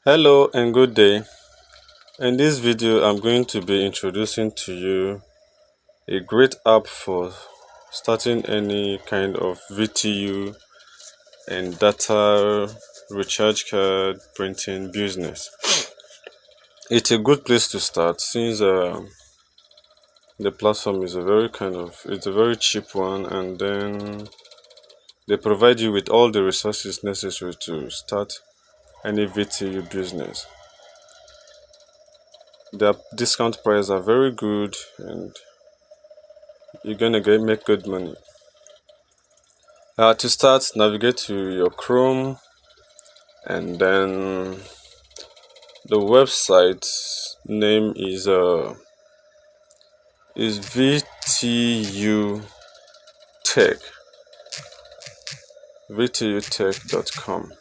Hello and good day. In this video, I'm going to be introducing to you a great app for starting any kind of VTU and data recharge card printing business. It's a good place to start since the platform is it's a very cheap one, and then they provide you with all the resources necessary to start any VTU business. Their discount prices are very good and you're gonna make good money. To start, navigate to your Chrome, and then the website name is VTU Tech, VTUtech.com.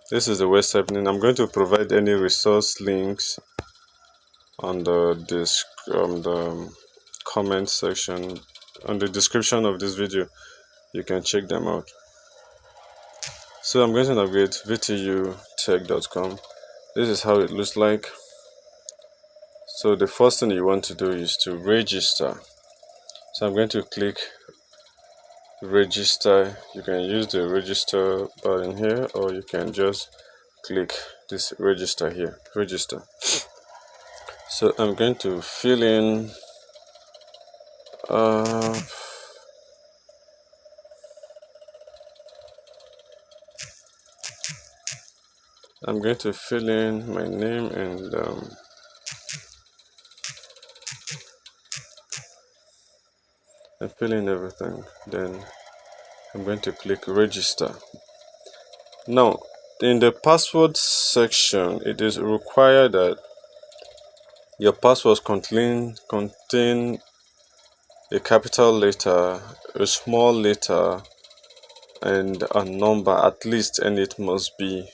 This is the website name. I'm going to provide any resource links on the comment section, on the description of this video. You can check them out. So I'm going to navigate VTUtech.com. This is how it looks like. So the first thing you want to do is to register. So I'm going to click register. You can use the register button here, or you can just click this register here, register. So I'm going to fill in I'm going to fill in my name and fill in everything. Then I'm going to click register. Now, in the password section, it is required that your passwords contain a capital letter, a small letter, and a number at least, and it must be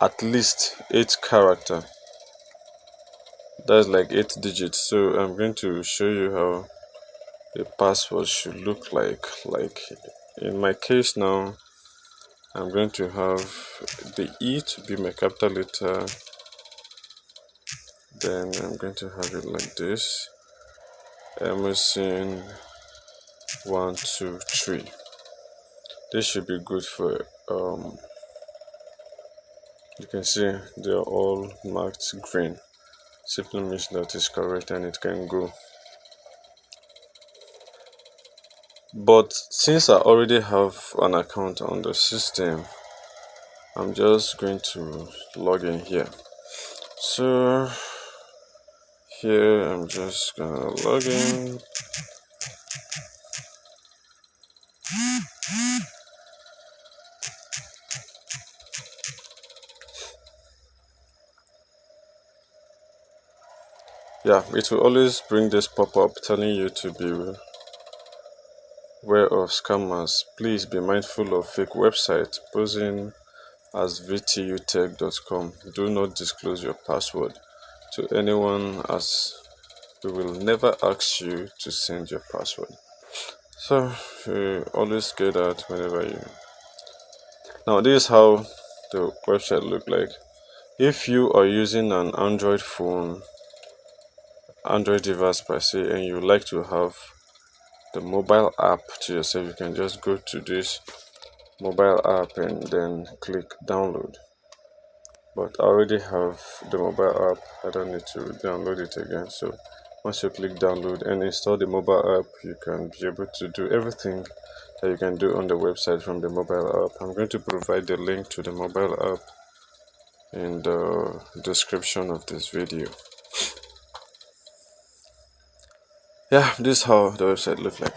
at least 8 character. That's like 8 digits. So I'm going to show you how a password should look like. Like in my case now, I'm going to have the E to be my capital letter. Then I'm going to have it like this. Emerson 1, 2, 3. This should be good for you can see they are all marked green. Simply means that is correct and it can go. But since I already have an account on the system, I'm just going to log in here. So here I'm just gonna log in. Yeah, it will always bring this pop-up telling you to be aware of scammers. Please be mindful of fake websites posing as VTUtech.com. Do not disclose your password to anyone, as we will never ask you to send your password. So you always get that whenever you. Now this is how the website look like. If you are using an Android phone, Android device per se, and you like to have the mobile app to yourself, you can just go to this mobile app and then click download. But I already have the mobile app, I don't need to download it again. So once you click download and install the mobile app, you can be able to do everything that you can do on the website from the mobile app. I'm going to provide the link to the mobile app in the description of this video. Yeah, this is how the website looks like.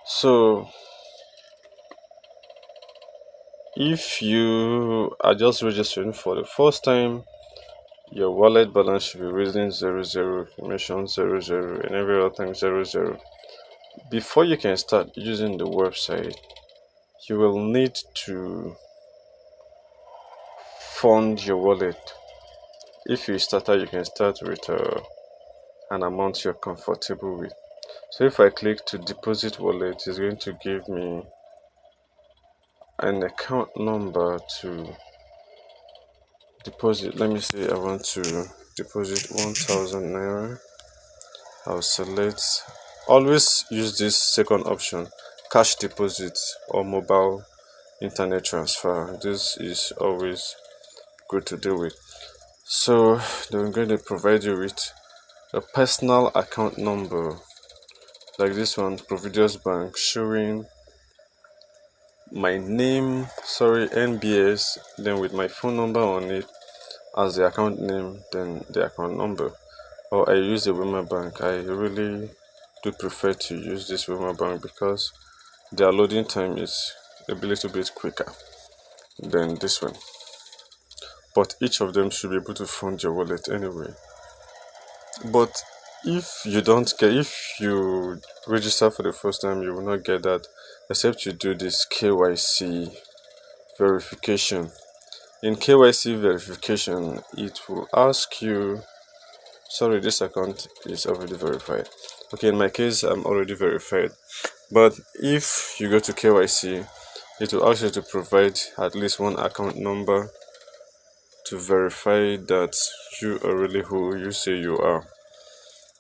So if you are just registering for the first time, your wallet balance should be reading 00, mention 00, and every other thing 00. Before you can start using the website, you will need to fund your wallet. If you start out, you can start with an amount you're comfortable with. So if I click to deposit wallet, it's going to give me an account number to deposit. Let me say I want to deposit 1000 naira. I'll select, always use this second option, cash deposit or mobile internet transfer. This is always good to deal with. So they're going to provide you with a personal account number like this one, Providence Bank, showing my name, NBS, then with my phone number on it as the account name, then the account number. Or I use the Wema Bank. I really do prefer to use this Wema Bank because their loading time is a little bit quicker than this one. But each of them should be able to fund your wallet anyway. But if you register for the first time, you will not get that except you do this KYC verification. In KYC verification, it will ask you, sorry, this account is already verified. Okay, in my case, I'm already verified. But if you go to KYC, it will ask you to provide at least one account number to verify that you are really who you say you are.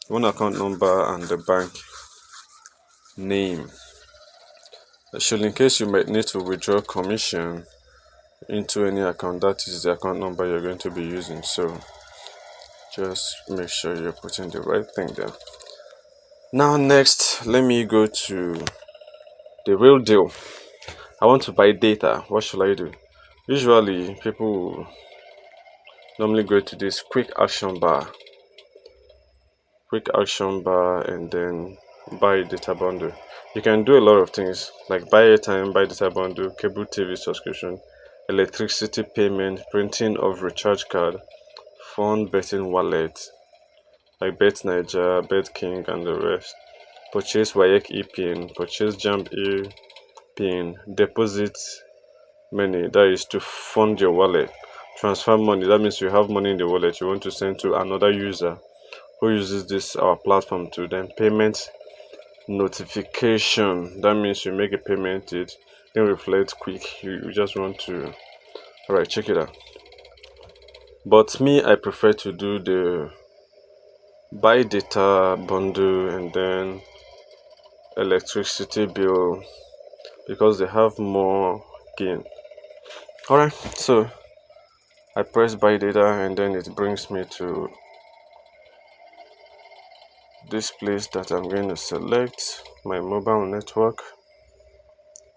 One account number and the bank name. So in case you might need to withdraw commission into any account, that is the account number you're going to be using. So just make sure you're putting the right thing there. Now next, let me go to the real deal. I want to buy data. What should I do? Usually people normally go to this quick action bar and then buy data bundle. You can do a lot of things like buy airtime, buy data bundle, cable TV subscription, electricity payment, printing of recharge card, fund betting wallet like Bet Niger, Bet King and the rest, purchase waec e-pin, purchase jamb e-pin, deposit money, that is to fund your wallet, transfer money, that means you have money in the wallet you want to send to another user who uses this our platform too. Then payment notification, that means you make a payment, it then reflect quick, you just want to, all right, check it out. But me, I prefer to do the buy data bundle and then electricity bill because they have more gain. All right, so I press buy data and then it brings me to this place that I'm going to select my mobile network.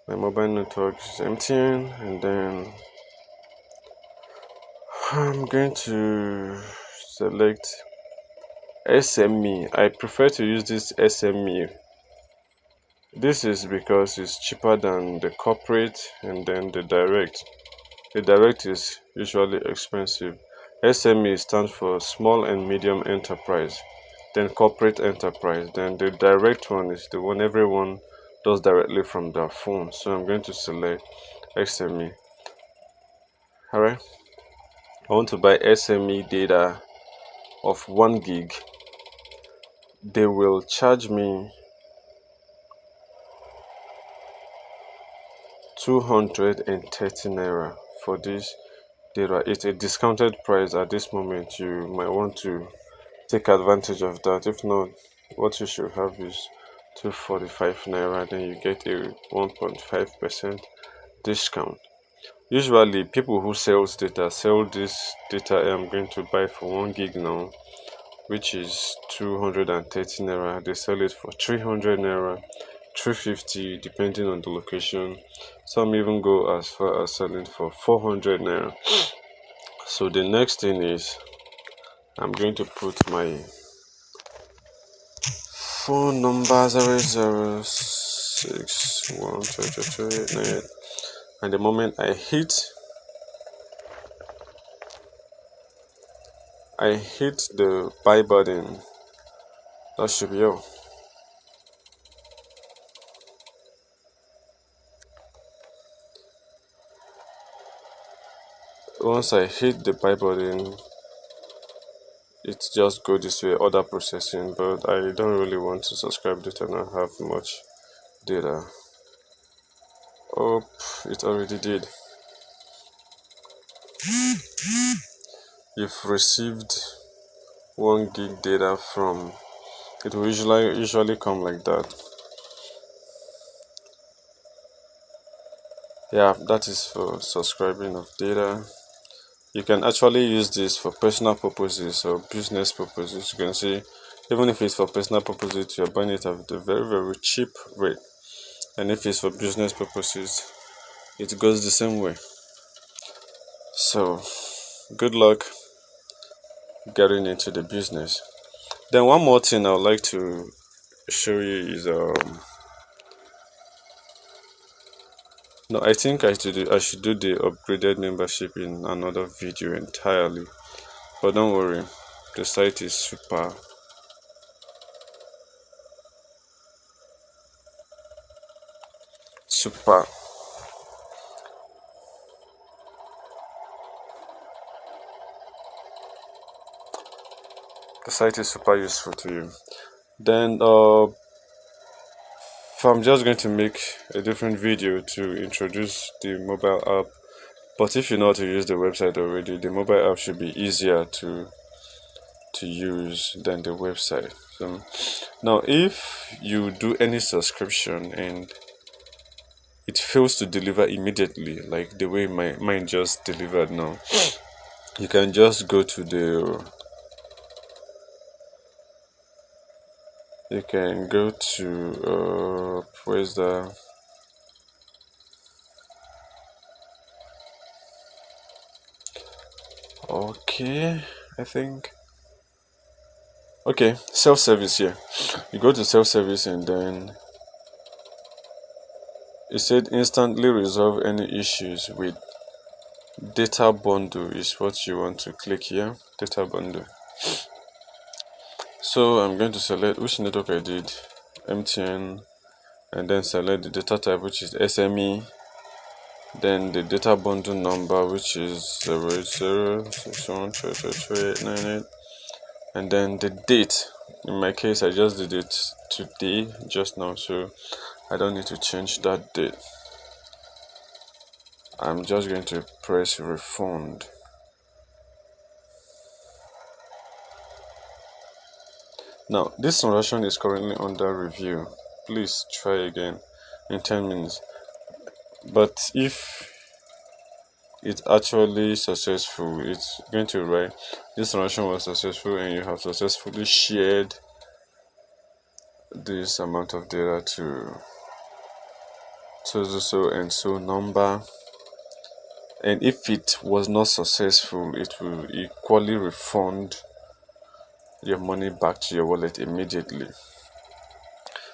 My mobile network is MTN, and then I'm going to select SME. I prefer to use this SME. This is because it's cheaper than the corporate and then the direct. The direct is usually expensive. SME stands for small and medium enterprise, then corporate enterprise, then the direct one is the one everyone does directly from their phone. So I'm going to select SME. Alright, I want to buy SME data of 1 gig. They will charge me 230 naira for this data. It's a discounted price at this moment. You might want to take advantage of that. If not, what you should have is 245 naira, then you get a 1.5% discount. Usually people who sells data sell this data I'm going to buy for 1 gig now, which is 230 naira. They sell it for 300 naira, 350 depending on the location. Some even go as far as selling for 400 naira. So the next thing is I'm going to put my phone number 006122389, and the moment I hit the buy button, that should be all. Once I hit the buy button, it just go this way, order processing, but I don't really want to subscribe data and not have much data. it already did. You've received 1 gig data from, it will usually come like that. Yeah, that is for subscribing of data. You can actually use this for personal purposes or business purposes. You can see, even if it's for personal purposes, you're buying it at a very, very cheap rate. And if it's for business purposes, it goes the same way. So, good luck getting into the business. Then one more thing I would like to show you is no, I think I should do the upgraded membership in another video entirely. But don't worry, the site is super. The site is super useful to you. Then I'm just going to make a different video to introduce the mobile app. But if you know how to use the website already, the mobile app should be easier to use than the website. So now, if you do any subscription and it fails to deliver immediately, like the way mine just delivered now, you can just go to the where's the okay, I think okay, self-service here. You go to self-service and then it said instantly resolve any issues with data bundle is what you want to click here. Data bundle. So I'm going to select which network I did, MTN, and then select the data type, which is SME, then the data bundle number, which is 08061333898, and then the date. In my case, I just did it today, just now, so I don't need to change that date. I'm just going to press refund. Now, this transaction is currently under review. Please try again in 10 minutes. But if it's actually successful, it's going to write this transaction was successful and you have successfully shared this amount of data to so and so number. And if it was not successful, it will equally refund your money back to your wallet immediately.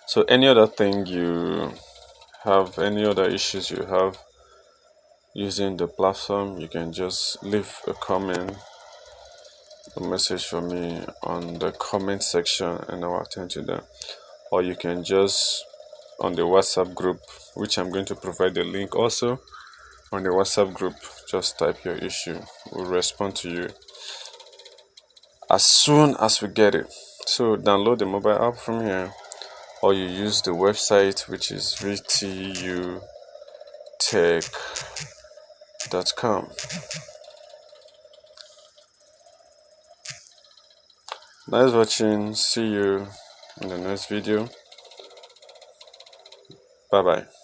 So any other thing you have, any other issues you have using the platform, you can just leave a comment, a message for me on the comment section and I'll attend to them. Or you can just on the WhatsApp group, which I'm going to provide the link also on the WhatsApp group, just type your issue. We'll respond to you as soon as we get it. So download the mobile app from here, or you use the website, which is VTUtech.com. Nice watching. See you in the next video. Bye bye.